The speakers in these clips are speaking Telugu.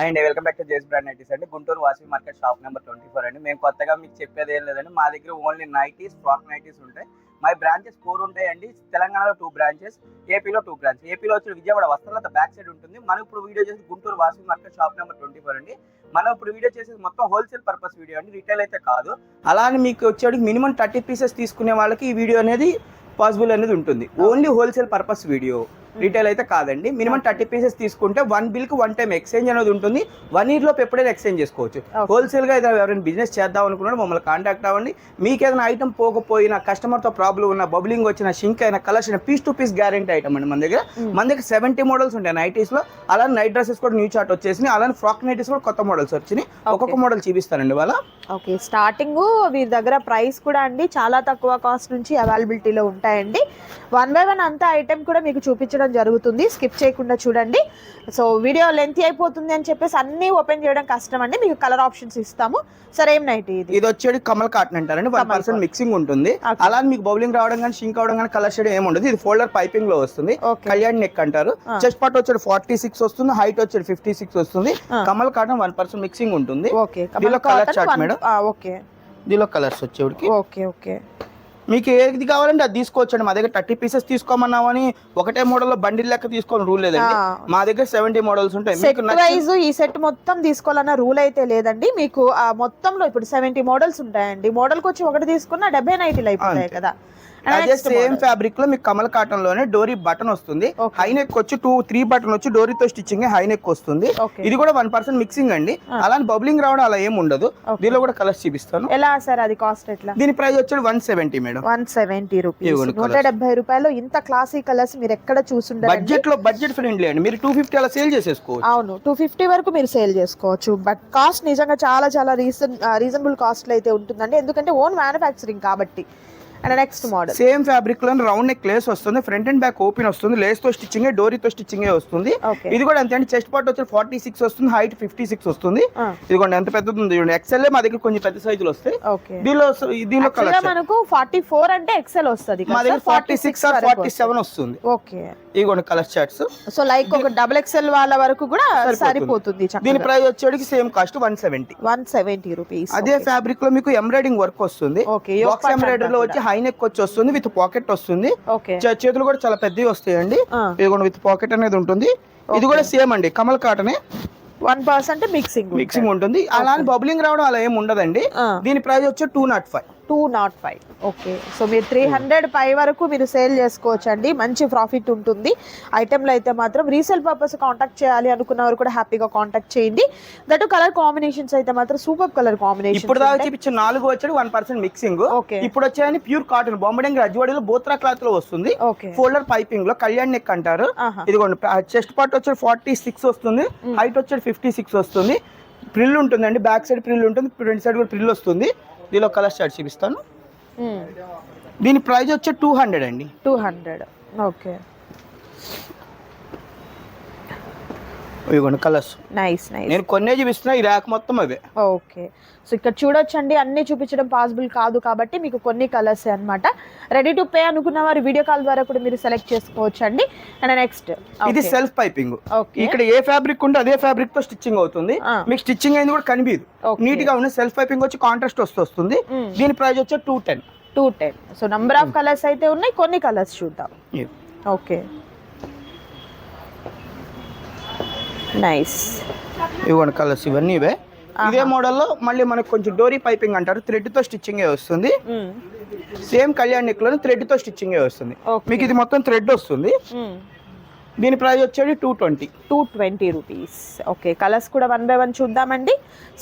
అండ్ వెల్కమ్ బ్యాక్ టు జేస్ బ్రాండ్ నైటీస్ అండి. Guntur Vasavi market shop number 24 అండి. మేము కొత్తగా మీకు చెప్పేది ఏం లేదండి. మా దగ్గర ఓన్లీ నైటీస్, ఫ్రాక్ నైటీస్ ఉంటాయి. మా బ్రాంచెస్ 4 ఉంటాయండి. తెలంగాణలో 2 బ్రాంచెస్, ఏపీలో 2 బ్రాంచెస్. ఏపీలో వచ్చి విజయవాడ వస్త్రాలత బ్యాక్ సైడ్ ఉంటుంది. మనం ఇప్పుడు వీడియో చేసి Guntur Vasavi market shop number 24 అండి. మనం ఇప్పుడు వీడియో చేసేది మొత్తం హోల్సేల్ పర్పస్ వీడియో అండి, రిటైల్ అయితే కాదు. అలానే మీకు వచ్చేటికి మినిమం 30 పీసెస్ తీసుకునే వాళ్ళకి ఈ వీడియో అనేది పాసిబుల్ అనేది ఉంటుంది. Only wholesale purpose video, retail అయితే కాదండి. మినిమం 30 పీసెస్ తీసుకుంటే 1 బిల్ కి 1 టైం ఎక్స్చేంజ్ అనేది ఉంటుంది. 1 ఇయర్ లోపు ఎప్పుడైనా ఎక్స్చేంజ్ చేసుకోవచ్చు. హోల్సేల్ గా ఎవరైనా బిజినెస్ చేద్దాం అనుకున్నాడు మమ్మల్ని కాంటాక్ట్ అవ్వండి. మీకు ఏదైనా ఐటమ్ పోకపోయినా, కస్టమర్ తో ప్రాబ్లం ఉన్న, బబ్లింగ్ వచ్చిన, షింక్ అయినా, కలర్స్ అయినా, piece to piece guarantee item అండి మన దగ్గర. 70 మోడల్స్ ఉంటాయి నైటీస్ లో. అలానే నైట్ డ్రెస్సెస్ కూడా న్యూ చార్ట్ వచ్చేసి, అలానే ఫ్రాక్ నైటీస్ కూడా కొత్త మోడల్స్ వచ్చినాయి. ఒక్కొక్క మోడల్ చూపిస్తానండి వాళ్ళ. ఓకే, స్టార్టింగ్ వీరి దగ్గర ప్రైస్ కూడా అండి చాలా తక్కువ కాస్ట్ నుంచి అవైలబిలిటీలో ఉంటాయండి. 1 బై 1 అంతా ఐటెం కూడా మీకు చూపించడం జరుగుతుంది. స్కిప్ చేయకుండా చూడండి. సో వీడియో లెంత్ అయిపోతుంది అని చెప్పేసి అన్ని ఓపెన్ చేయడం కష్టం అండి. మీకు కలర్ ఆప్షన్స్ ఇస్తాము. సరే, ఏం నైట్ ఇది వచ్చేది కమల్ కాటన్ అంటారండి. 1% మిక్సింగ్ ఉంటుంది. అలానే మీకు బౌలింగ్ రావడం కానీ, షింక్ అవడం కానీ, కలర్ షేడ్ ఏమి ఉండదు. ఇది ఫోల్డర్ పైపింగ్ లో వస్తుంది. కళ్యాణ్ నెక్ అంటారు. చెస్ట్ పార్ట్ వచ్చేది 46 వస్తుంది, హైట్ వచ్చేది 56 వస్తుంది. కమల్ కాటన్ 1% మిక్సింగ్ ఉంటుంది. దీనిలో కలర్ చార్ట్ మేడం. దీనిలో కలర్స్ వచ్చేవాడికి మీకు ఏది కావాలంటే అది తీసుకోవచ్చండి. మా దగ్గర 30 పీసెస్ తీసుకోమన్నామని ఒకటే మోడల్ లో బండిల్ లెక్క తీసుకోవాలని రూల్ లేదండి. మా దగ్గర 70 మోడల్స్ ఉంటాయి. ఈ సెట్ మొత్తం తీసుకోవాలన్న రూల్ అయితే లేదండి. మీకు ఆ మొత్తంలో ఇప్పుడు 70 మోడల్స్ ఉంటాయండి. మోడల్ కి వచ్చి ఒకటి తీసుకున్నా 70 నైటీలు అయిపోతాయి కదా. అదే సేమ్ ఫ్యాబ్రిక్ లో మీకు కమల్ కాటన్ లోనే డోరీ బటన్ వస్తుంది. హై నెక్ వచ్చి 3 బటన్ వచ్చి డోరీతో స్టిచ్చింగ్ హై నెక్ వస్తుంది. ఇది కూడా 1% మిక్సింగ్ అండి. అలానే బబ్లింగ్ రావడం అలా ఏమి ఉండదు. దీనిలో కూడా కలర్స్ చూపిస్తాను. ఎలా సార్ అది కాస్ట్ ఎట్లా? దీని ప్రైస్ వచ్చి 170 మేడం. 170 రూపీస్. 170 రూపాయలు ఇంత క్లాసీ కలర్స్ మీరు ఎక్కడ చూసుంటారు. బడ్జెట్ ఫ్రెండ్లీ అండి. మీరు 250 అలా సేల్ చేసేసుకోవచ్చు. అవును, 250 వరకు మీరు సేల్ చేసుకోవచ్చు. బట్ కాస్ట్ నిజంగా చాలా చాలా రీజనబుల్ కాస్ట్ లో అయితే ఉంటుందండి. ఎందుకంటే ఓన్ మ్యానుఫ్యాక్చరింగ్ కాబట్టి. And next model same fabric లో రౌండ్ నెక్ లేస్ వస్తుంది. ఫ్రంట్ అండ్ బ్యాక్ ఓపెన్ వస్తుంది. లేస్ తో స్టిచ్చింగ్, డోరీతో స్టిచ్చింగ్ వస్తుంది. ఇది కూడా అంతే అండి. చెస్ట్ పార్ట్ వచ్చి 46 వస్తుంది, హైట్ 56 వస్తుంది. ఇదిగోండి ఎంత పెద్దది ఉంది చూడండి. ఎక్సెల్ మా దగ్గర కొంచెం పెద్ద సైజులు వస్తాయి. దీనిలో కలర్ మనకు 44 అంటే ఎక్సెల్ వస్తుంది. మా దగ్గర 46 ఆర్ 47 వస్తుంది. ఓకే, ఇదిగోండి కలర్ చార్ట్స్. సో లైక్ ఒక డబుల్ ఎక్సెల్ వాళ్ళ వరకు కూడా సరిపోతుంది. దీని ప్రైస్ వచ్చేటికి సేమ్ కాస్ట్ 170 రూపీస్. అదే ఫ్యాబ్రిక్ లో మీకు ఎంబ్రాయిడింగ్ వర్క్ వస్తుంది. బాక్స్ ఎంబ్రాయిడరీ లో వచ్చి హై నెక్ వచ్చి వస్తుంది, విత్ పాకెట్ వస్తుంది. చేతులు కూడా చాలా పెద్దవి వస్తాయండి. ఇదిగోండి విత్ పాకెట్ అనేది ఉంటుంది. ఇది కూడా సేమ్ అండి, కమల్ కాటనే. 1% మిక్సింగ్ ఉంటుంది. అలానే బబ్లింగ్ రావడం అలా ఏమి ఉండదండి. దీని ప్రైస్ వచ్చి 205. ఓకే, సో మీరు 300 పై వరకు మీరు సేల్ చేసుకోవచ్చు అండి. మంచి ప్రాఫిట్ ఉంటుంది. ఐటెంలో అయితే మాత్రం రీసేల్ పర్పస్ కాంటాక్ట్ చేయాలి అనుకున్నవారు కూడా హ్యాపీగా కాంటాక్ట్ చేయండి. దట్ కలర్ కాంబినేషన్స్ అయితే మాత్రం సూపర్ కలర్ కాంబినేషన్. ఇప్పుడు దాకా చూపించిన 4 వచ్చాడు 1% మిక్సింగ్. ఇప్పుడు వచ్చాయని ప్యూర్ కాటన్ బొమ్మడంగి రజ్వాడీలో బోత్రా క్లాత్ లో వస్తుంది. ఫోల్డర్ పైపింగ్ లో కళ్యాణ్ నెక్ అంటారు. ఇదిగోండి చెస్ట్ పార్ట్ వచ్చి 46 వస్తుంది, హైట్ వచ్చి 56 వస్తుంది. ప్రిల్ ఉంటుందండి, బ్యాక్ సైడ్ ప్రిల్ ఉంటుంది, ఫ్రంట్ సైడ్ కూడా ప్రిల్ వస్తుంది. దీనిలో కలర్ చార్ట్ చూపిస్తాను. దీని ప్రైస్ వచ్చి 200 అండి. 200. ఓకే, ఇదిగోండి కలర్స్. నైస్. నేను కొన్నే చూపిస్తున్నా, ఈ ర్యాక్ మొత్తం అవే. ఓకే, సో ఇక్కడ చూడొచ్చండి. అన్ని చూపించడం పాసిబుల్ కాదు కాబట్టి మీకు కొన్ని కలర్స్ అన్నమాట. రెడీ టు పే అనుకున్న వారు వీడియో కాల్ ద్వారా కూడా మీరు సెలెక్ట్ చేసుకోవచ్చు అండి. అండ్ నెక్స్ట్ ఇది సెల్ఫ్ పైపింగ్. ఇక్కడ ఏ ఫ్యాబ్రిక్ ఉంటే అదే ఫ్యాబ్రిక్ తో స్టిచ్చింగ్ అవుతుంది. మీకు స్టిచ్చింగ్ అయింది కూడా కనిపించదు, నీట్ గా ఉంది. సెల్ఫ్ పైపింగ్ వచ్చి కాంట్రాస్ట్ వస్తుంది. దీని ప్రైస్ వచ్చి 210. సో నంబర్ ఆఫ్ కలర్స్ అయితే ఉన్నాయి, కొన్ని కలర్స్ చూద్దాం. Okay, nice. ఇవ్వండి కలర్స్ ఇవన్నీ ఇవే. ఇదే మోడల్లో మళ్ళీ మనకు కొంచెం డోరీ పైపింగ్ అంటారు, థ్రెడ్ తో స్టిచ్చింగ్ వస్తుంది. సేమ్ కళ్యాణ్ నెక్ లో థ్రెడ్ తో స్టిచ్చింగ్ వస్తుంది. మీకు ఇది మొత్తం థ్రెడ్ వస్తుంది. దీని ప్రైస్ వచ్చేది 220 రూపీస్. ఓకే, కలర్స్ కూడా 1 బై 1 చూద్దామండి.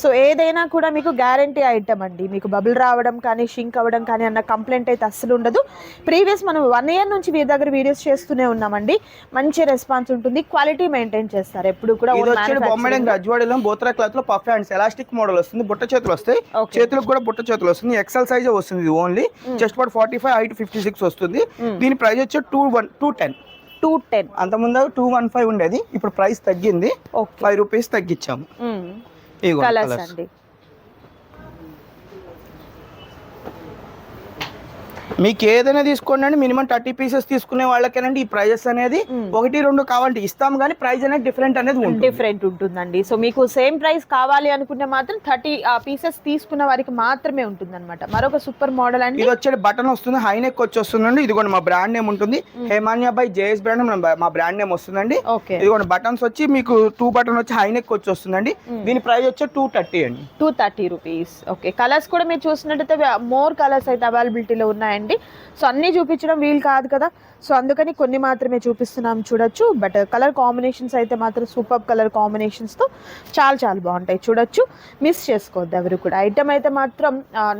సో ఏదైనా కూడా మీకు గ్యారంటీ ఐటమ్ అండి. మీకు బబుల్ రావడం కానీ, షింక్ అవ్వడం కానీ అన్న కంప్లైంట్ అయితే అస్సలు ఉండదు. ప్రీవియస్ మనం 1 ఇయర్ నుంచి వీరి దగ్గర వీడియోస్ చేస్తూనే ఉన్నామండి. మంచి రెస్పాన్స్ ఉంటుంది, క్వాలిటీ మెయింటైన్ చేస్తారు ఎప్పుడు కూడా. బొమ్మడంగి రజ్వాడీలో బోత్రా క్లాత్ లో పఫ్ హ్యాండ్స్ ఎలాస్టిక్ మోడల్ వస్తుంది. బుట్ట చేతులు వస్తాయి, చేతులకు కూడా బుట్ట చేతులు వస్తుంది. ఎక్సెల్ సైజ్ వస్తుంది. ఇది ఓన్లీ చెస్ట్ పార్ట్ 45, హైట్ 56 వస్తుంది. దీని ప్రైస్ వచ్చి 210. అంత ముందు 215 ఉండేది, ఇప్పుడు ప్రైస్ తగ్గింది. 5 రూపీస్ తగ్గించాము. మీకు ఏదైనా తీసుకోండి అండి, మినిమం 30 పీసెస్ తీసుకునే వాళ్ళకేనండి ఈ ప్రైజెస్ అనేది 1-2 కావాలంటే ఇస్తాం, కానీ ప్రైస్ అనేది డిఫరెంట్ అనేది డిఫరెంట్ ఉంటుందండి. సో మీకు సేమ్ ప్రైస్ కావాలి అనుకుంటే మాత్రం 30 పీసెస్ తీసుకున్న వారికి మాత్రమే ఉంటుంది అనమాట. మరొక సూపర్ మోడల్ అండి, ఇది వచ్చే బటన్ వస్తుంది, హై నెక్ వచ్చి వస్తుందండి. ఇదిగోండి మా బ్రాండ్ నేమ్ ఉంటుంది, హేమాన్య బై జేఎస్ బ్రాండ్ మా బ్రాండ్ నేమ్ వస్తుందండి. ఇదిగోండి బటన్స్ వచ్చి మీకు 2 బటన్ వచ్చి హై నెక్ వచ్చి వస్తుందండి. దీని ప్రైస్ వచ్చి 230 అండి, 230 రూపీస్. ఓకే, కలర్స్ కూడా మీరు చూసినట్టయితే మోర్ కలర్స్ అయితే అవైలబిలిటీలో ఉన్నాయండి. సో అన్ని చూపించడం వీలు కాదు కదా, సో అందుకని కొన్ని మాత్రమే చూపిస్తున్నాం, చూడొచ్చు. బట్ కలర్ కాంబినేషన్స్ అయితే మాత్రం సూపర్ కలర్ కాంబినేషన్స్తో చాలా చాలా బాగుంటాయి, చూడొచ్చు. మిస్ చేసుకోవద్దు ఎవరు కూడా. ఐటమ్ అయితే మాత్రం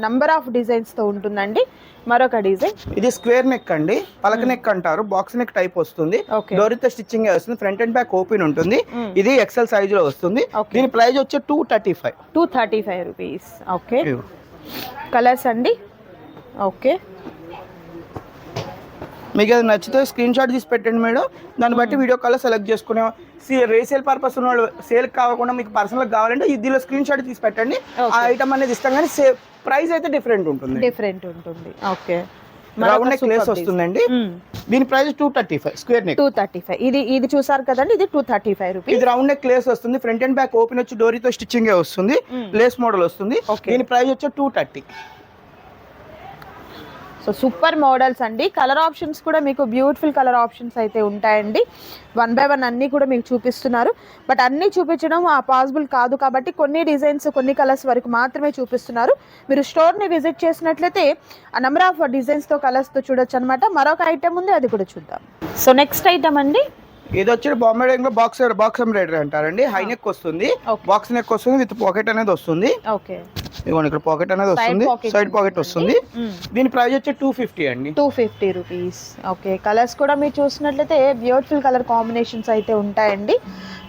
నంబర్ ఆఫ్ డిజైన్స్తో ఉంటుందండి. మరొక డిజైన్, ఇది స్క్వేర్ నెక్ అండి, పలక నెక్ అంటారు, బాక్స్ నెక్ టైప్ వస్తుంది, డోరితో స్టిచ్చింగ్ వస్తుంది, ఫ్రంట్ అండ్ బ్యాక్ ఓపెన్ ఉంటుంది. ఇది ఎక్సెల్ సైజ్ లో వస్తుంది. దీని ప్రైస్ వచ్చి 235 రూపీస్. ఓకే, కలర్స్ అండి. ఓకే, మీకు అది నచ్చితే స్క్రీన్ షాట్ తీసి పెట్టండి మేడం, దాన్ని బట్టి వీడియో కాల్ సెలెక్ట్ చేసుకునే రీసేల్ పర్పస్ ఉన్న వాళ్ళు, సేల్ కాకుండా మీకు పర్సనల్ కావాలంటే దీనిలో స్క్రీన్ షాట్ తీసి పెట్టండి, ఆ ఐటమ్ అనేది ఇస్తాం, కానీ ప్రైస్ అయితే డిఫరెంట్ ఉంటుంది. ఓకే, రౌండ్ నెక్ లేస్ వస్తుందండి. దీని ప్రైస్ 235 స్క్వేర్ నెక్, 235. ఇది చూసారు కదండి, ఇది 235 రూపీస్. ఇది రౌండ్ నెక్ లేస్ వస్తుంది, ఫ్రంట్ అండ్ బ్యాక్ ఓపెన్ వచ్చి డోరీతో స్టిచ్చింగ్ వస్తుంది, లేస్ మోడల్ వస్తుంది. దీని ప్రైస్ వచ్చి 230. సో సూపర్ మోడల్స్ అండి. కలర్ ఆప్షన్స్ కూడా మీకు బ్యూటిఫుల్ కలర్ ఆప్షన్స్ అయితే ఉంటాయండి. 1 by 1 అన్నీ కూడా మీకు చూపిస్తున్నారు. బట్ అన్నీ చూపించడం పాసిబుల్ కాదు కాబట్టి కొన్ని డిజైన్స్, కొన్ని కలర్స్ వరకు మాత్రమే చూపిస్తున్నారు. మీరు స్టోర్ని విజిట్ చేసినట్లయితే ఆ నెంబర్ ఆఫ్ డిజైన్స్తో కలర్స్తో చూడొచ్చు అనమాట. మరొక ఐటమ్ ఉంది, అది కూడా చూద్దాం. సో నెక్స్ట్ ఐటమ్ అండి, ఇది వచ్చి బాంబే లో బాక్స్ ఎంబ్రాయిడరీ అంటారండి. హై నెక్ వస్తుంది, బాక్స్ నెక్ వస్తుంది, విత్ పాకెట్ అనేది వస్తుంది. ఓకే, ఇదిగోండి ఇక్కడ పాకెట్ అనేది వస్తుంది, సైడ్ పాకెట్ వస్తుంది. దీని ప్రైస్ వచ్చి 250 అండి, 250 రూపీస్. ఓకే, కలర్స్ కూడా మీరు చూసినట్లయితే బ్యూటిఫుల్ కలర్ కాంబినేషన్స్ అయితే ఉంటాయండి.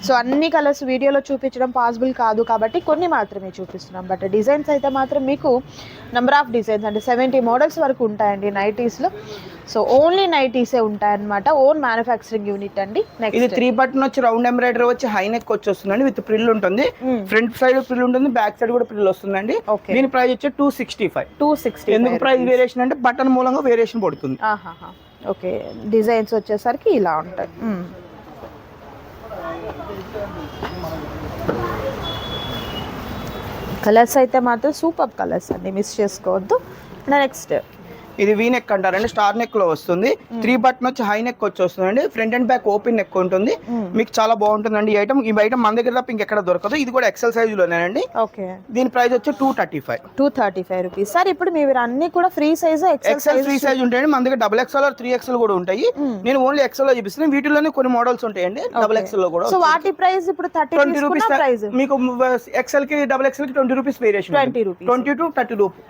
సో అన్ని కలర్స్ వీడియోలో చూపించడం పాసిబుల్ కాదు కాబట్టి కొన్ని మాత్రమే చూపిస్తున్నాం. బట్ డిజైన్స్ అయితే మాత్రం మీకు నెంబర్ ఆఫ్ డిజైన్స్ అంటే 70 మోడల్స్ వరకు ఉంటాయండి నైటీస్లో. సో ఓన్లీ నైటీసే ఉంటాయన్నమాట, ఓన్ మ్యానుఫ్యాక్చరింగ్ యూనిట్ అండి. ఇది 3 బటన్ వచ్చి రౌండ్ ఎంబ్రాయిడరీ వచ్చి హై నెక్ వచ్చి వస్తుందండి, విత్ ప్రిల్ ఉంటుంది, ఫ్రంట్ సైడ్ ప్రిల్ ఉంటుంది, బ్యాక్ సైడ్ కూడా ప్రిల్ వస్తుందండి. దీని ప్రైస్ వచ్చి 260. ఎందుకు ప్రైస్ వేరియేషన్ అంటే బటన్ మూలంగా వేరియేషన్ పడుతుంది. ఓకే, డిజైన్స్ వచ్చేసరికి ఇలా ఉంటాయి. కలర్స్ అయితే మాత్రం సూపర్ కలర్స్ అండి, మిస్ చేసుకోవద్దు. నెక్స్ట్, ఇది వీ నెక్ అంటారండి, స్టార్ నెక్ లో వస్తుంది. 3 బటన్ వచ్చి హై నెక్ వచ్చి వస్తుందండి, front and back open neck ఉంటుంది. మీకు చాలా బాగుంటుందండి ఈ ఐటమ్. ఈ ఐటమ్ మన దగ్గర తప్ప ఇంకెక్కడ దొరకదు. ఇది కూడా ఎక్సెల్ సైజ్ లోనేనండి. ఓకే, దీని ప్రైస్ వచ్చి 235 రూపీస్. సార్ ఇప్పుడు మీరు అన్ని కూడా free size, XL free size ఉంటాయండి. మన దగ్గర XXL 3XL కూడా ఉంటాయి. నేను ఓన్లీ ఎక్సెల్ లో చూపిస్తున్నాను. వీటిలోనే కొన్ని మోడల్స్ ఉంటాయండి XXL లో కూడా. సో వాటి ప్రైస్ ఇప్పుడు 20 రూపీస్. మీకు XL కి XXL కి 20 రూపీస్ వేరియేషన్, 20 to 30 రూపీస్.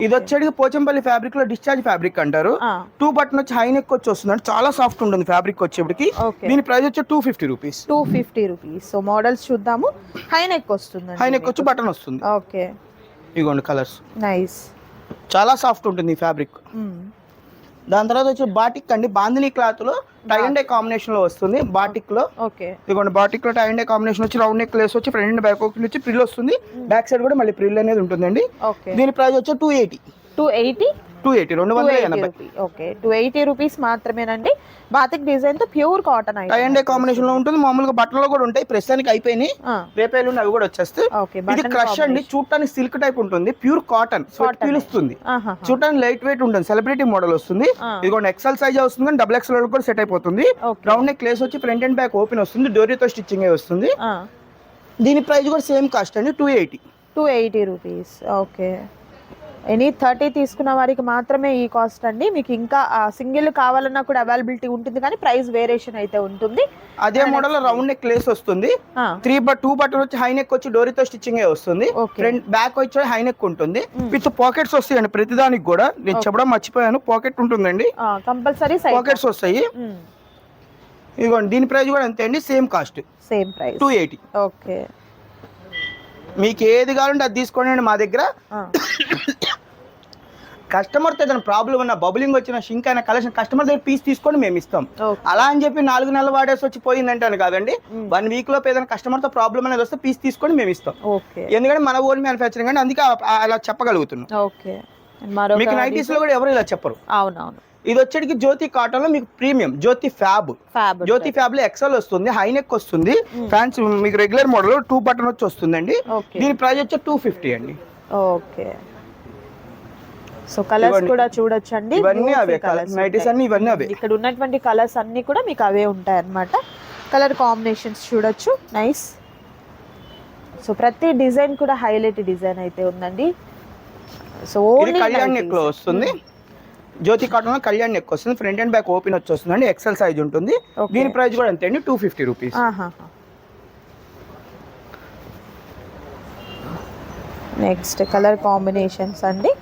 ఇది వచ్చేది పోచంపల్లి ఫ్యాబ్రిక్ లో డిశ్చార్జ్ ఫ్యాబ్రిక్ అంటారు. 2 బటన్ వచ్చి హై నెక్ వచ్చి వస్తుంది, చాలా సాఫ్ట్ ఉంటుంది ఫ్యాబ్రిక్ వచ్చేప్పటికి. దీని ప్రైస్ వచ్చి 250 రూపీస్. సో మోడల్స్ చూద్దాము. హై నెక్ వస్తుంది, హై నెక్ వచ్చి బటన్ వస్తుంది. ఓకే, ఇగోండి కలర్స్, నైస్, చాలా సాఫ్ట్ ఉంటుంది ఈ ఫ్యాబ్రిక్. దాని తర్వాత వచ్చి బాటిక్ అండి, బాందిని క్లాత్ లో టై అండ్ డై కాంబినేషన్ లో వస్తుంది. బాటిక్ లో ఇదిగోండి, బాటిక్ లో టై అండ్ డై కాంబినేషన్ వచ్చి రౌండ్ నెక్ లేస్ వచ్చి ఫ్రంట్ అండ్ బ్యాక్ వచ్చి ప్రిల్ వస్తుంది, బ్యాక్ సైడ్ కూడా మళ్ళీ ప్రిల్ అనేది ఉంటుందండి. దీని ప్రైస్ వచ్చి 280 280. ఓకే, 280 రూపీస్ మాత్రమేనండి. బాతిక్ డిజైన్ తో pure cotton tie and dye combination లో ఉంటుంది. మామూలుగా బట్టలు కూడా ఉంటాయి, ప్రస్తుతానికి అయిపోయినాయి, రేపేలు అవి కూడా వచ్చేస్తాయి. ఇది క్రష్ అండి, చూడటానికి సిల్క్ టైప్ ఉంటుంది, ప్యూర్ కాటన్, పీలుస్తుంది, చూడటానికి లైట్ వెయిట్ ఉంటుంది, సెలబ్రిటీ మోడల్ వస్తుంది. ఇది ఎక్సెల్ సైజ్ వస్తుంది, కానీ XXL కూడా సెట్ అయిపోతుంది. రౌండ్ నెక్ లేస్ వచ్చి ఫ్రంట్ అండ్ బ్యాక్ ఓపెన్ వస్తుంది, డోరీతో స్టిచ్చింగ్ వస్తుంది. దీని ప్రైస్ కూడా సేమ్ కాస్ట్ అండి, 280 రూపీస్. ఓకే, ఎనీ 30 తీసుకున్న వారికి మాత్రమే ఈ కాస్ట్ అండి. మీకు ఇంకా సింగిల్ కావాలన్నా కూడా అవైలబిలిటీ ఉంటుంది, కానీ ప్రైస్ వేరియేషన్ అయితే ఉంటుంది. అదే మోడల్ రౌండ్ నెక్ లేస్ వస్తుంది, 2 బటన్ వచ్చి హై నెక్ వచ్చి డోరీతో స్టిచ్చింగ్ వస్తుంది, ఫ్రంట్ బ్యాక్ వచ్చి హై నెక్ ఉంటుంది, విత్ పాకెట్స్ వస్తాయండి. ప్రతిదానికి కూడా నేను చెప్పడం మర్చిపోయాను, పాకెట్ ఉంటుందండి కంపల్సరీ, పాకెట్స్ వస్తాయి. ఇదిగోండి, దీని ప్రైస్ కూడా అంతే అండి, same cost, same price 280. Okay, మీకు ఏది కావాలంటే అది తీసుకోండి మా దగ్గర. కస్టమర్తో ఏదైనా ప్రాబ్లం ఉన్న, బబులింగ్ వచ్చిన, షింక్ అయిన కలెక్షన్ కస్టమర్ దగ్గర పీస్ తీసుకొని మేము ఇస్తాం. అలా అని చెప్పి 4 నెలలు వాడేసి వచ్చి పోయిందంటే అని కాదండి. 1 వీక్ లోపు ఏదైనా కస్టమర్తో ప్రాబ్లం అనేది వస్తే పీస్ తీసుకొని మేము ఇస్తాం. ఎందుకంటే మన ఓన్ మ్యానుఫ్యాక్చరింగ్ అండి, అందుకే అలా చెప్పగలుగుతున్నాం. మరొక మీకు నైటీస్ లో కూడా ఎవరు ఇలా చెప్పరు. అవునవును. ఇది వచ్చేటికి జ్యోతి కాటన్ లో మీకు ప్రీమియం జ్యోతి ఫ్యాబ్. జ్యోతి ఫ్యాబ్ లో ఎక్సెల్ వస్తుంది, హై నెక్ వస్తుంది, ఫ్యాన్స్ మీకు రెగ్యులర్ మోడల్ 2 బటన్ వచ్చి వస్తుందండి. దీని ప్రైస్ వచ్చి 250 అండి. ఓకే. సో కలర్స్ కూడా చూడొచ్చండి, ఇవన్నీ అవే నైటీస్ అన్ని, ఇవన్నీ అవే. ఇక్కడ ఉన్నటువంటి కలర్స్ అన్ని కూడా మీకు అవే ఉంటాయి అన్నమాట. కలర్ కాంబినేషన్స్ చూడొచ్చు, నైస్. సో ప్రతి డిజైన్ కూడా హైలైట్ డిజైన్ అయితే ఉందండి. సో ఓన్లీ కళ్యాణ్ నెక్ లో వస్తుంది, జ్యోతి కాటన్ లో కళ్యాణ్ నెక్ వస్తుంది, ఫ్రంట్ అండ్ బ్యాక్ ఓపెన్ వచ్చి వస్తుందండి, ఎక్సెల్ సైజ్ ఉంటుంది. దీని ప్రైస్ కూడా అంతే అండి, 250 రూపీస్. నెక్స్ట్ కలర్ కాంబినేషన్స్ అండి.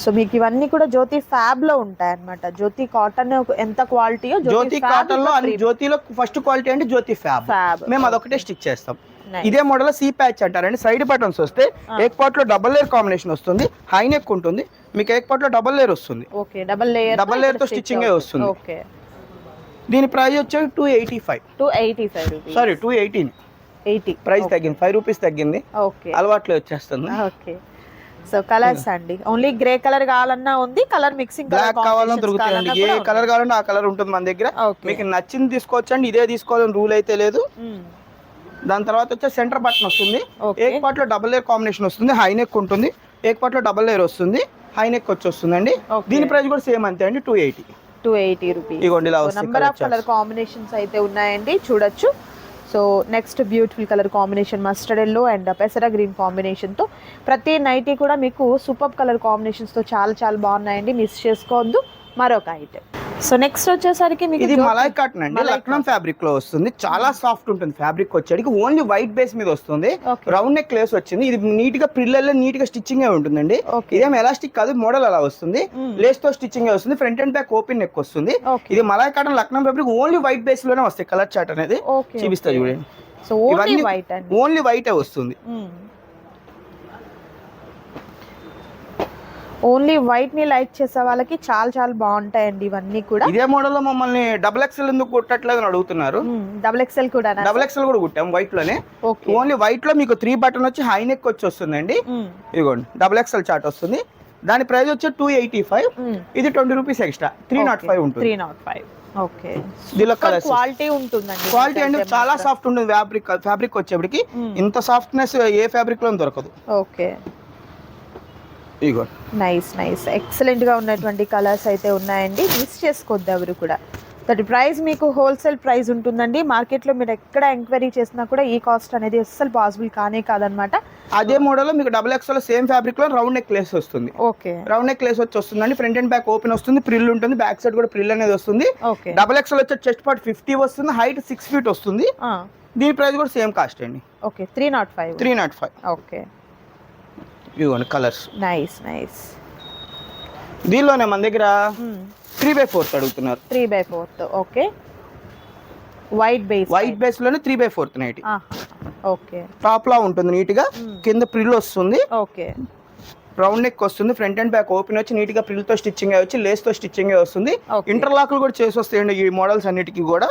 సో మీకు ఇవన్నీ కూడా జ్యోతి ఫ్యాబ్ లో ఉంటాయి అన్నమాట. జ్యోతి కాటన్ ఎంత క్వాలిటీయో జ్యోతి కాటన్ లో అన్ని, జ్యోతిలో ఫస్ట్ క్వాలిటీ అంటే జ్యోతి ఫ్యాబ్, మేము అదొకటే స్టిచ్ చేస్తాం. ఇదే మోడల్ సి ప్యాచ్ అంటారండి. సైడ్ బటన్స్ వస్తే ఏక్ పార్ట్ లో డబుల్ లేయర్ కాంబినేషన్ వస్తుంది, హై నెక్ ఉంటుంది, మీకు ఏక్ పార్ట్ లో డబుల్ లేయర్ వస్తుంది. ఓకే, డబుల్ లేయర్ తో స్టిచ్చింగ్ వస్తుంది. ఓకే. దీని ప్రైస్ వచ్చేసి 285 రూపీస్. సారీ 280 ప్రైస్ తగ్గింది, 5 రూపీస్ తగ్గింది. ఓకే, అలవాట్లో వచ్చేస్తుంది. ఓకే. సో కలర్స్ అండి, ఓన్లీ గ్రే కలర్ కావాలన్నా ఉంది, కలర్ మిక్సింగ్ బ్లాక్ కావాలన్నా దొరుకుతాయండి, ఏ కలర్ కావాలన్నా ఆ కలర్ ఉంటుంది మన దగ్గర. మీకు నచ్చింది తీసుకోవచ్చండి, ఇదే తీసుకోవాలని రూల్ అయితే లేదు. దాని తర్వాత వచ్చే సెంటర్ బటన్ వస్తుంది, ఏక్ పార్ట్ లో డబుల్ లేయర్ కాంబినేషన్ వస్తుంది, హై నెక్ ఉంటుంది, ఏక్ పార్ట్ లో డబుల్ లేయర్ వస్తుంది, హై నెక్ వచ్చి వస్తుందండి. దీని ప్రైస్ కూడా సేమ్ అంతే అండి, 280 రూపీస్. ఇగోండి ఇలా నంబర్ ఆఫ్ కలర్ కాంబినేషన్స్ అయితే ఉన్నాయండి, చూడొచ్చు. So next beautiful colour combination mustard yellow and పెసర గ్రీన్ కాంబినేషన్తో ప్రతి నైటీ కూడా మీకు సూపర్ కలర్ కాంబినేషన్స్తో చాలా చాలా బాగున్నాయండి, మిస్ చేసుకోవద్దు. మరొక ఐటమ్. సో నెక్స్ట్ వచ్చేసరికి మీకు ఇది మలాయ్ కాటన్ అండి, లక్నో ఫ్యాబ్రిక్ లో వస్తుంది, చాలా సాఫ్ట్ ఉంటుంది ఫ్యాబ్రిక్ వచ్చేటికి, ఓన్లీ వైట్ బేస్ మీద వస్తుంది, రౌండ్ నెక్ లేస్ వచ్చింది. ఇది నీట్ గా ప్రిల్లల్లో నీట్ గా స్టిచ్చింగ్ ఉంటుందండి, ఇదేం ఎలాస్టిక్ కాదు, మోడల్ అలా వస్తుంది, లేస్ తో స్టిచ్చింగ్ వస్తుంది, front and back open neck వస్తుంది. ఇది Malay cotton Lucknow fabric, only white base లోనే వస్తాయి. కలర్ చార్ట్ అనేది చూపిస్తా చూడండి, ఓన్లీ వైట్ వస్తుంది. ఓన్లీ వైట్ ని లైక్ చేసే వాళ్ళకి చాలా చాలా బాగుంటాయండి ఇవన్నీ కూడా. ఇదే మోడల్ లో మమ్మల్ని డబుల్ ఎక్స్ఎల్ ఎందుకు కుట్టట్లేదు అడుగుతున్నారు. డబుల్ ఎక్స్ఎల్ కూడా కుట్టాం వైట్ లోనే. ఓన్లీ వైట్ లో మీకు 3 బటన్ వచ్చి హై నెక్ వచ్చి వస్తుందండి. ఇదిగోండి డబుల్ ఎక్స్ఎల్ చార్ట్ వస్తుంది, దాని ప్రైస్ వచ్చి 285. ఇది 20 రూపీస్ ఎక్స్ట్రా, 305 ఉంటుంది. 305. ఓకే, దీనిలో కలర్స్ క్వాలిటీ ఉంటుందండి, క్వాలిటీ అంటే చాలా సాఫ్ట్ ఉంటుంది. ఫ్యాబ్రిక్ వచ్చేప్పటికి ఇంత సాఫ్ట్నెస్ ఏ ఫ్యాబ్రిక్ లో దొరకదు. ఓకే, నైస్ ఎక్సలెంట్ గా ఉన్నటువంటి కలర్స్ అయితే ఉన్నాయండి, మిస్ చేసుకోవద్దు ఎవరు కూడా. దట్ ప్రైస్ మీకు హోల్సేల్ ప్రైస్ ఉంటుందండి. మార్కెట్లో మీరు ఎక్కడ ఎంక్వైరీ చేసినా కూడా ఈ కాస్ట్ అనేది అస్సలు పాసిబుల్ కానే కాదనమాట. అదే మోడల్ లో మీకు డబుల్ ఎక్స్ఎల్ సేమ్ ఫ్యాబ్రిక్ లో రౌండ్ నెక్ లేస్ వస్తుంది. ఓకే, రౌండ్ నెక్ లేస్ వచ్చి వస్తుందండి, ఫ్రంట్ అండ్ బ్యాక్ ఓపెన్ వస్తుంది, ప్రిల్ ఉంటుంది, బ్యాక్ సైడ్ కూడా ప్రిల్ అనేది వస్తుంది. డబుల్ ఎక్స్ఎల్ వచ్చే చెస్ట్ పార్ట్ 50 వస్తుంది, హైట్ 6 feet వస్తుంది. దీని ప్రైస్ కూడా సేమ్ కాస్ట్ అండి. ఓకే, 305. ఓకే, ఇవ్వండి కలర్స్, నైస్. దీనిలోనే మన దగ్గర 3/4 అడుగుతున్నారు. 3/4. ఓకే, వైట్ బేస్ లోనే 3/4 నైటీ. ఓకే, టాప్ లా ఉంటుంది నీట్ గా, కింద ప్రిల్ వస్తుంది. ఓకే, రౌండ్ నెక్ వస్తుంది, ఫ్రంట్ అండ్ బ్యాక్ ఓపెన్ వచ్చి నీట్ గా ప్రిల్ తో స్టిచ్చింగ్ వచ్చి లేస్ తో స్టిచ్చింగ్ వస్తుంది. ఇంటర్లాక్లు కూడా చేసి వస్తాయండి ఈ మోడల్స్ అన్నిటికీ కూడా.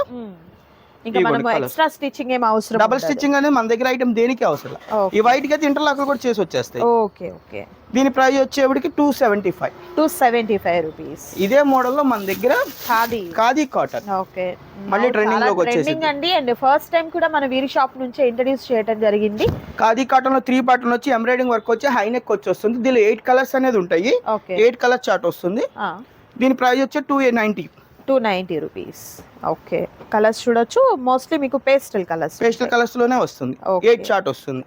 ఇంకా మనం ఎక్స్ట్రా స్టిచ్చింగ్ ఏం అవసరం, డబుల్ స్టిచ్చింగ్ అనేది మన దగ్గర ఐటమ్ దేనికి అవసరం. ఈ వైట్ కి అయితే ఇంటర్లాక్ కూడా చేసి వచ్చేస్తాయి. ఓకే. దీని ప్రైస్ వచ్చేప్పటికి 275 రూపీస్. ఇదే మోడల్ లో మన దగ్గర ఖాదీ కాటన్. ఓకే, మళ్ళీ ట్రెండింగ్ లోకి వచ్చేసింది అండి. అండ్ ఫస్ట్ టైం కూడా మన వీరి షాప్ నుంచి ఇంట్రడ్యూస్ చేయడం జరిగింది. ఖాదీ కాటన్ లో 3 బటన్ వచ్చి ఎంబ్రాయిడింగ్ వర్క్ వచ్చి హై నెక్ వచ్చి వస్తుంది. దీనిలో 8 కలర్స్ అనేది ఉంటాయి, 8 కలర్ చార్ట్ వస్తుంది. దీని ప్రైస్ వచ్చి 290 రూపీస్. ఓకే, కలర్స్ చూడొచ్చు, మోస్ట్లీ మీకు పేస్టల్ కలర్స్ లోనే వస్తుంది, 8 చార్ట్ వస్తుంది.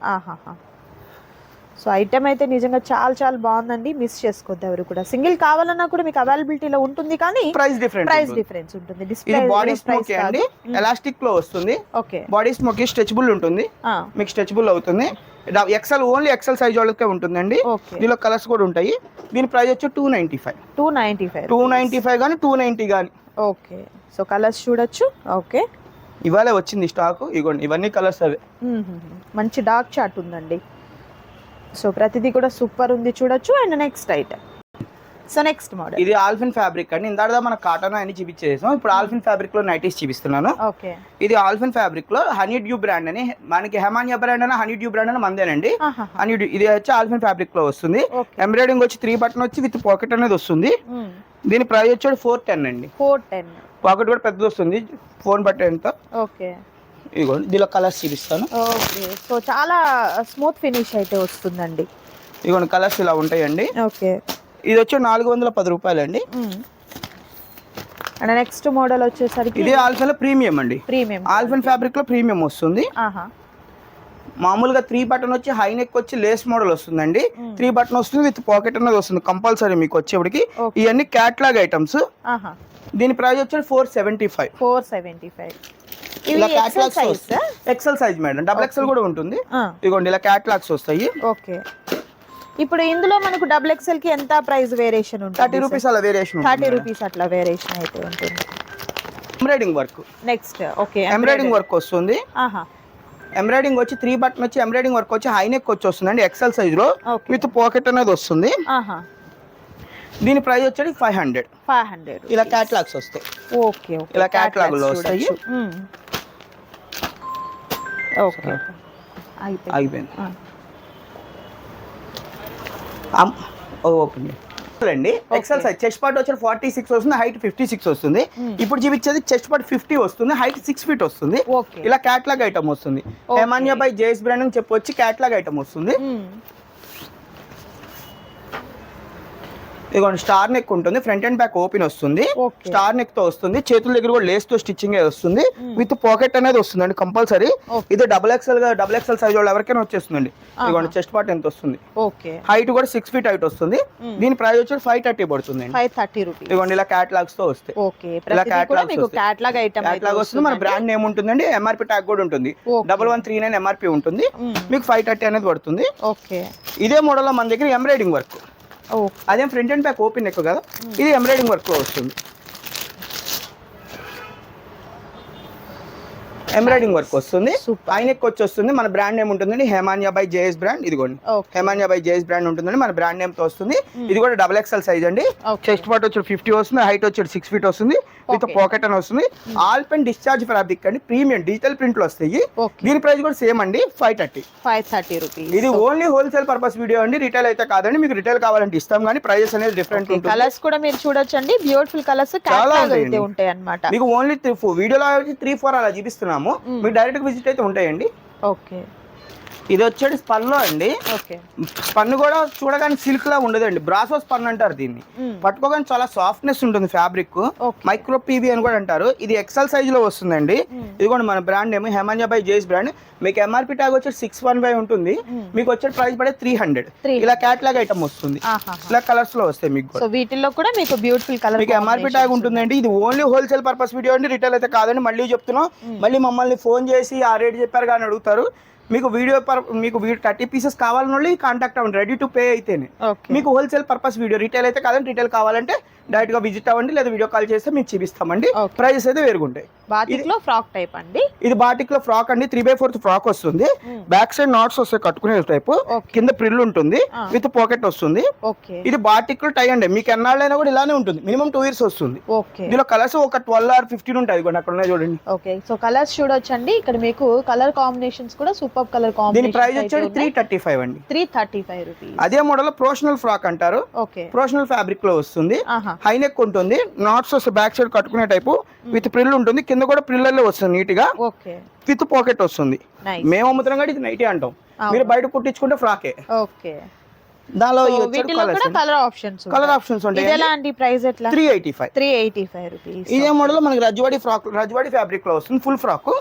సో ఐటమ్ అయితే నిజంగా చాలా చాలా బాగుందండి, మిస్ చేసుకోవద్దు ఎవరు కూడా. సింగిల్ కావాలన్నా కూడా మీకు అవైలబిలిటీలో ఉంటుంది, కానీ ప్రైస్ డిఫరెన్స్ ఉంటుంది. ఇది బాడీ స్మోకీ అండి, ఎలాస్టిక్ లో వస్తుంది. ఓకే, బాడీ స్మోకీ స్ట్రెచబుల్ ఉంటుంది, మీకు స్ట్రెచబుల్ అవుతుంది. ఓన్లీ ఎక్సెల్ సైజ్ వాళ్ళకే ఉంటుందండి. దీనిలో కలర్స్ కూడా ఉంటాయి. దీని ప్రైస్ వచ్చి 295 కానీ 290 కానీ. ఓకే, సో కలర్స్ చూడొచ్చు. ఓకే, ఇవాళ వచ్చింది స్టాక్, ఇగోండి ఇవన్నీ కలర్స్ అవే. మంచి డార్క్ చార్ట్ ఉందండి. సో ప్రతిదీ కూడా సూపర్ ఉంది, చూడొచ్చు. And next item so next model ఇది ఆల్ఫిన్ ఫ్యాబ్రిక్ అండి. ఇందాక మన కాటన్ అని చూపించేసాం. ఇప్పుడు ఆల్ఫిన్ ఫ్యాబ్రిక్ లో నైటీస్ చూపిస్తున్నాను. ఓకే. ఇది ఆల్ఫిన్ ఫ్యాబ్రిక్ లో హనీ డ్యూ బ్రాండ్ అని, మనకి హెమానియా బ్రాండ్ అని హనీ డ్యూ బ్రాండ్ అని మందేనండి. హనీ డ్యూ ఇది వచ్చి ఆల్ఫిన్ ఫ్యాబ్రిక్ లో వస్తుంది. ఎంబ్రాయిడింగ్ వచ్చి 3 బటన్ వచ్చి విత్ పాకెట్ అనేది వస్తుంది. దీని ప్రైస్ వచ్చి 410 అండి. 410. పాకెట్ కూడా పెద్దది వస్తుంది. ఫోన్ బట్ట ఎంత. ఓకే. ఇదిగోండి దీనిలో కలర్స్ చూపిస్తాను. ఓకే. సో చాలా స్మూత్ ఫినిష్ అయితే వస్తుందండి. ఇదిగోండి కలర్స్ ఇలా ఉంటాయండి. ఓకే. ఇది వచ్చి 410 రూపాయలు అండి. అండ్ నెక్స్ట్ మోడల్ వచ్చేసరికి ఇది ఆల్ఫిన్ లో ప్రీమియం అండి. ప్రీమియం ఆల్ఫిన్ ఫ్యాబ్రిక్ లో ప్రీమియం వస్తుంది. మామూలుగా 3 బటన్ వచ్చి హై నెక్ వచ్చి లేస్ మోడల్ వస్తుందండి. 3 బటన్ వస్తుంది విత్ పాకెట్ అనేది వస్తుంది కంపల్సరీ మీకు వచ్చేప్పటికి. ఇవన్నీ క్యాట్లాగ్ ఐటమ్స్. దీని ప్రైస్ వచ్చి 475. 475. ఇలా catalogues XL size madam, double XL కూడా ఉంటుంది. ఇదిగోండి ఇలా క్యాట్లాగ్స్ వస్తాయి. ఓకే. ఇప్పుడు ఇందులో మనకు డబుల్ ఎక్సెల్ కి ఎంత ప్రైస్ వేరియేషన్ ఉంటుంది? 30 రూపీస్ అలా వేరియేషన్. 30 రూపీస్ అట్లా వేరియేషన్ అయితే ఉంటుంది. Embroidering work next. Okay. Embroidering work వస్తుంది. ఎంబ్రాయిడింగ్ వచ్చి 3 బటన్ వచ్చి ఎంబ్రాయిడింగ్ వర్క్ వచ్చి హై నెక్ వచ్చి వస్తుందండి ఎక్సెల్ సైజ్ లో విత్ పాకెట్ అనేది వస్తుంది. దీని ప్రైస్ వచ్చి 500. ఇలా క్యాట్లాగ్స్ వస్తాయి. ఓకే. ఇలా క్యాట్లాగ్ లో వస్తాయి. ఓకే. అయిపోయింది. ఓపెన్ అండి. ఎక్సెల్ సైజ్ చెస్ట్ పార్ట్ వచ్చి 46 వస్తుంది, హైట్ 56 వస్తుంది. ఇప్పుడు చూపించేది చెస్ట్ పార్ట్ 50 వస్తుంది, హైట్ 6 ఫీట్ వస్తుంది. ఇలా క్యాట్లాగ్ ఐటమ్ వస్తుంది. హెమానియా బై జేఎస్ బ్రాండ్ అని చెప్పొచ్చి క్యాట్లాగ్ ఐటమ్ వస్తుంది. ఇదిగోండి స్టార్ నెక్ ఉంటుంది, ఫ్రంట్ అండ్ బ్యాక్ ఓపెన్ వస్తుంది. స్టార్ నెక్ తో వస్తుంది. చేతుల దగ్గర కూడా లేస్ తో స్టిచ్చింగ్ వస్తుంది. విత్ పాకెట్ అనేది వస్తుందండి కంపల్సరీ. ఇది డబుల్ ఎక్సెల్ సైజ్ వాళ్ళు ఎవరికైనా వచ్చేస్తుందండి. ఇదిగోండి చెస్ట్ పార్ట్ ఎంత వస్తుంది. హైట్ కూడా 6 ఫీట్ హైట్ వస్తుంది. దీని ప్రైస్ వచ్చి 530 పడుతుంది. 530 రూపీస్. ఇదిగోండి ఇలా క్యాటలాగ్స్ తో వస్తాయి. ఇలా క్యాటలాగ్ వస్తుంది. మన బ్రాండ్ నేమ్ ఉంటుందండి. ఎంఆర్పి ట్యాగ్ కూడా ఉంటుంది. 1139 ఎంఆర్పి ఉంటుంది. మీకు 530 అనేది పడుతుంది. ఇదే మోడల్ లో మన దగ్గర ఎంబ్రాయిడింగ్ వర్క్. అదేం ఫ్రంట్ అండ్ బ్యాక్ ఓపెన్ ఎక్కువ కదా, ఇది ఎంబ్రాయిడింగ్ వర్క్ లో వస్తుంది. ఎంబ్రాయిడింగ్ వర్క్ వస్తుంది. హై నెక్ వచ్చి వస్తుంది. మన బ్రాండ్ నేమ్ ఉంటుందండి హెమానియా బై జేఎస్ బ్రాండ్. ఇదిగోండి హెమానియా బై జేఎస్ బ్రాండ్ ఉంటుందండి, మన బ్రాండ్ నేమ్ తో వస్తుంది. ఇది కూడా డబుల్ ఎక్సెల్ సైజ్ అండి. చెస్ట్ పార్ట్ వచ్చి 50 వస్తుంది, హైట్ వచ్చి 6 ఫీట్ వస్తుంది. విత్ పాకెట్ అని వస్తుంది. ఆల్ పెన్ డిశ్చార్జ్ ఫ్యాబ్రిక్ అండి, ప్రీమియం డిజిటల్ ప్రింట్ లో వస్తాయి. దీని ప్రైస్ కూడా సేమ్ అండి, 530 రూపీస్. ఇది ఓన్లీ హోల్సేల్ పర్పస్ వీడియో అండి, రిటైల్ అయితే కాదండి. మీకు రిటైల్ కావాలంటే ఇస్తాం, కానీ ప్రైజెస్ అనేది డిఫరెంట్ ఉంటుంది. కలర్స్ కూడా మీరు చూడొచ్చండి, బ్యూటిఫుల్ కలర్స్ చాలా ఉంటాయి అన్నమాట. మీకు ఓన్లీ వీడియోలో 3-4 అలా చూపిస్తున్నాము, మీకు డైరెక్ట్ విజిట్ అయితే ఉంటాయండి. ఓకే. ఇది వచ్చేది స్పన్ లో అండి. స్పన్ కూడా చూడగానే సిల్క్ లా ఉండదండి, బ్రాసో స్పన్ అంటారు దీన్ని. పట్టుకోగానే చాలా సాఫ్ట్నెస్ ఉంటుంది ఫ్యాబ్రిక్. మైక్రో పీవీ అని కూడా అంటారు. ఇది ఎక్సెల్ సైజ్ లో వస్తుందండి. ఇది కూడా మన బ్రాండ్ నేమ్ హెమానియా బై జేఎస్ బ్రాండ్. మీకు ఎంఆర్పి ట్యాగ్ వచ్చి 615 ఉంటుంది. మీకు వచ్చే ప్రైస్ పడే 300. ఇలా క్యాట్లాగ్ ఐటమ్ వస్తుంది. ఇలా కలర్స్ లో వస్తాయి మీకు. సో వీటిల్లో కూడా మీకు బ్యూటిఫుల్ కలర్, మీకు ఎంఆర్పి ట్యాగ్ ఉంటుందండి. ఇది ఓన్లీ హోల్సేల్ పర్పస్ వీడియో అండి, రిటైల్ అయితే కాదండి. మళ్ళీ చెప్తున్నాం, మళ్ళీ మమ్మల్ని ఫోన్ చేసి ఆ రేట్ చెప్పారు కానీ అడుగుతారు. మీకు మీకు 30 పీసెస్ కావాలని కాంటాక్ట్ అవ్వండి, రెడీ టు పే అయితేనే. మీకు హోల్సేల్ పర్పస్ వీడియో, రిటైల్ అయితే కాదండి. రిటైల్ కావాలంటే డైరెక్ట్ గా విజిట్ అవ్వండి, లేదా వీడియో కాల్ చేస్తే మీకు చూపిస్తామండి. ప్రైజెస్ అయితే వేరుగుంటాయి. బాటిక్ లో ఫ్రాక్ టైప్ అండి. ఇది బాటిక్ లో ఫ్రాక్ అండి. 3/4 ఫ్రాక్ వస్తుంది. బ్యాక్ సైడ్ నాట్స్ వస్తాయి కట్టుకునే టైప్. కింద ప్రిల్ ఉంటుంది విత్ పాకెట్ వస్తుంది. ఇది బాటిక్ లో టై అండి. మీకు ఎన్నాళ్ళైనా కూడా ఇలానే ఉంటుంది. మినిమం 2 years వస్తుంది. దీనిలో కలర్స్ ఒక 12 or 15 ఉంటాయి. అక్కడ ఉన్నాయి చూడండి. ఓకే. సో కలర్స్ చూడొచ్చండి. ఇక్కడ మీకు కలర్ కాంబినేషన్స్ కూడా సూపర్ కలర్ కాంబినేషన్. దీని ప్రైస్ వచ్చేది 335 అండి. 335 రూపీస్. అదే మోడల్ లో ప్రొఫెషనల్ ఫ్రాక్ అంటారు. ప్రొఫెషనల్ ఫ్యాబ్రిక్ లో వస్తుంది. హై నెక్ ఉంటుంది. నాట్స్ వస్తాయి బ్యాక్ సైడ్ కట్టుకునే టైపు. విత్ ప్రిల్ ఉంటుంది. కింద కూడా ప్రిల్లర్లే వస్తుంది నీట్ గా. విత్ పాకెట్ వస్తుంది. మేము అమ్ముతున్నాం కాబట్టి ఇది నైటీ అంటాం. మీరు బయట కుట్టించుకుంటే ఫ్రాకే. దానిలో కలర్ ఆప్షన్స్ ఉంటాయి. ఎలాంటి ప్రైస్ ఎట్లా? 385 రూపీస్. ఇదే మోడల్ లో మనకి రజ్వాడి ఫ్యాబ్రిక్ లో వస్తుంది. Full frock.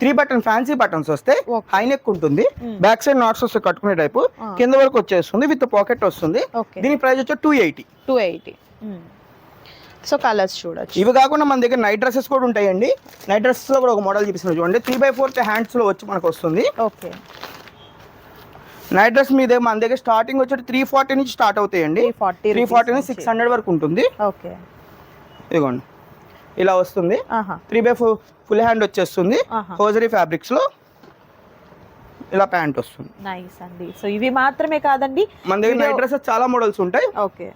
3 button fancy buttons వస్తాయి. హై నెక్ ఉంటుంది. బ్యాక్ సైడ్ నాట్స్ వస్తాయి కట్టుకునే టైపు. కింద వరకు వచ్చేస్తుంది. విత్ పాకెట్ వస్తుంది. దీని ప్రైస్ వచ్చి 280. సో కలర్స్ చూడొచ్చు. ఇవి కాకుండా మన దగ్గర నైట్ డ్రెస్సెస్ కూడా ఉంటాయండి. నైట్ డ్రెస్సెస్ లో కూడా ఒక మోడల్ చూపిస్తున్నాం చూడండి. 3/4 హ్యాండ్స్ లో వచ్చి మనకు వస్తుంది. నైట్ డ్రెస్ మీద మన దగ్గర స్టార్టింగ్ వచ్చి 340 నుంచి స్టార్ట్ అవుతాయండి. 340 నుంచి 600 వరకు ఉంటుంది. ఇదిగోండి ఇలా వస్తుంది. 3/4 ఫుల్ హ్యాండ్ వచ్చేస్తుంది. హోజరీ ఫ్యాబ్రిక్స్ లో ఇలా ప్యాంట్ వస్తుంది. నైస్ అండి. సో ఇవి మాత్రమే కాదండి, మన దగ్గర నైట్ డ్రెస్సెస్ చాలా మోడల్స్ ఉంటాయి. ఓకే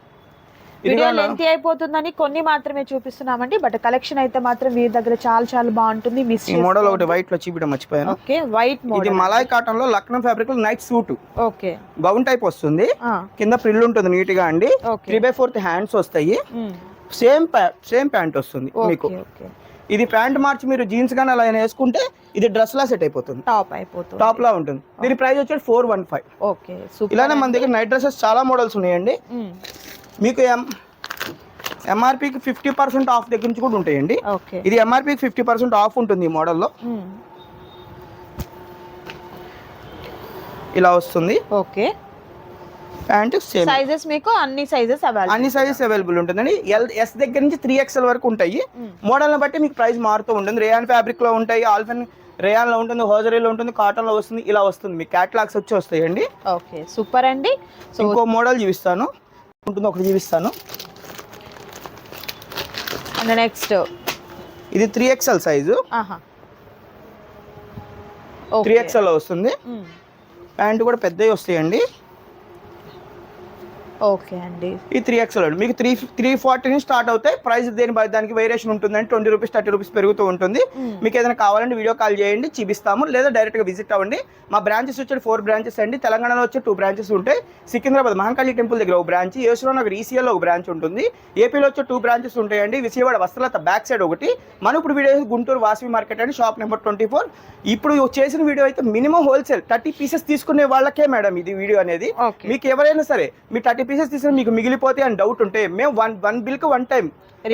వీడియో లెంత్ అయిపోతుందని కొన్ని మాత్రమే చూపిస్తున్నామండి, బట్ కలెక్షన్ అయితే మాత్రం వీరి దగ్గర చాలా చాలా బాగుంటుంది. మిస్ ఈ మోడల్ ఒకటి వైట్ లో చూపించడం మర్చిపోయాను. ఓకే వైట్ ఇది మోడల్, మలాయ్ కాటన్ లో లక్నో ఫ్యాబ్రిక్ లో night suit okay gown type వస్తుంది. కింద ప్రిల్ ఉంటుంది నీట్ గా అండి. 3/4 హ్యాండ్స్ వస్తాయి. సేమ్ ప్యాంట్ వస్తుంది మీకు. ఇది ప్యాంట్ మార్చి మీరు జీన్స్ గానీ అలా వేసుకుంటే ఇది డ్రెస్ లా సెట్ అయిపోతుంది, టాప్ లా ఉంటుంది. దీని ప్రైస్ వచ్చేసి 415. ఓకే ఇలానే మన దగ్గర నైట్ డ్రెస్సెస్ చాలా మోడల్స్ ఉన్నాయండి. మీకు ఎంఆర్పీకి 50% ఆఫ్ దగ్గర నుంచి కూడా ఉంటాయండి. ఇది ఎంఆర్పీకి 50% ఆఫ్ ఉంటుంది ఈ మోడల్లో. ఇలా వస్తుంది. ఓకే ప్యాంట్ సేమ్ సైజెస్ మీకు అన్ని సైజెస్ అవైలబుల్ ఉంటుందండి. ఎస్ దగ్గర నుంచి 3XL వరకు ఉంటాయి. మోడల్ని బట్టి మీకు ప్రైస్ మారుతూ ఉంటుంది. రేయాన్ ఫ్యాబ్రిక్ లో ఉంటాయి, ఆల్ఫెన్ రేయాన్ లో ఉంటుంది, హోజరీలో ఉంటుంది, కాటన్ లో వస్తుంది. ఇలా వస్తుంది మీకు క్యాటలాగ్స్ వచ్చి వస్తాయండి. ఓకే సూపర్ అండి. ఇంకో మోడల్ చూపిస్తాను, ఉంటుంది ఒకటి చూపిస్తాను. నెక్స్ట్ ఇది 3XL సైజు, 3XL లో వస్తుంది. ప్యాంట్ కూడా పెద్దవి వస్తాయండి. ఓకే అండి ఈ 3XL మీకు 340 నుంచి స్టార్ట్ అవుతాయి. ప్రైస్ దానికి వేరియేషన్ ఉంటుందండి. 20 రూపీస్ 30 రూపీస్ పెరుగుతూ ఉంటుంది. మీకు ఏదైనా కావాలంటే వీడియో కాల్ చేయండి, చూపిస్తాము. లేదా డైరెక్ట్ గా విజిట్ అవ్వండి. మా బ్రాంచెస్ వచ్చి 4 బ్రాంచెస్ అండి. తెలంగాణలో వచ్చి 2 బ్రాంచెస్ ఉంటాయి. సికింద్రాబాద్ మహంకాళి టెంపుల్ దగ్గర ఒక బ్రాంచ్, యేసూరావు నగర్ ECL లో ఒక బ్రాంచ్ ఉంటుంది. ఏపీలో వచ్చి 2 బ్రాంచెస్ ఉంటాయండి. విజయవాడ వస్త్రలత బ్యాక్ సైడ్ ఒకటి. మనం ఇప్పుడు వీడియో గుంటూరు వాసవి మార్కెట్ అండి, షాప్ నెంబర్ 24. ఇప్పుడు చేసిన వీడియో అయితే మినిమం హోల్సేల్ 30 పీసెస్ తీసుకునే వాళ్ళకే మేడం ఇది వీడియో అనేది. మీకు ఎవరైనా సరే మీ 30 పీసెస్ తీసుకుని మీకు మిగిలిపోతే అని డౌట్ ఉంటే మేము వన్ బిల్ కి 1 టైం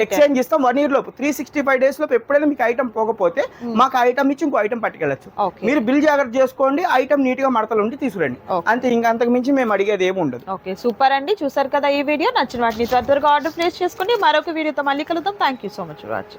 ఎక్స్చేంజ్ ఇస్తాం. 1 year లోపు 365 days లోపు ఎప్పుడైనా మీకు ఐటమ్ పోకపోతే మాకు ఐటమ్ ఇచ్చి ఇంకో ఐటమ్ పట్టుకెళ్ళచ్చు. మీరు బిల్ జాగ్రత్త చేసుకోండి, ఐటమ్ నీట్ గా మడతలు ఉండి తీసుకురండి, అంతే. ఇంకా అంతకు మించి మేము అడిగేది ఏమి ఉండదు. ఓకే సూపర్ అండి. చూసారు కదా ఈ వీడియో, నచ్చిన వాటిని త్వరగా ఆర్డర్ ప్లేస్ చేసుకోండి. మరొక వీడియోతో మళ్ళీ కలుద్దాం. Thank you so much for watching.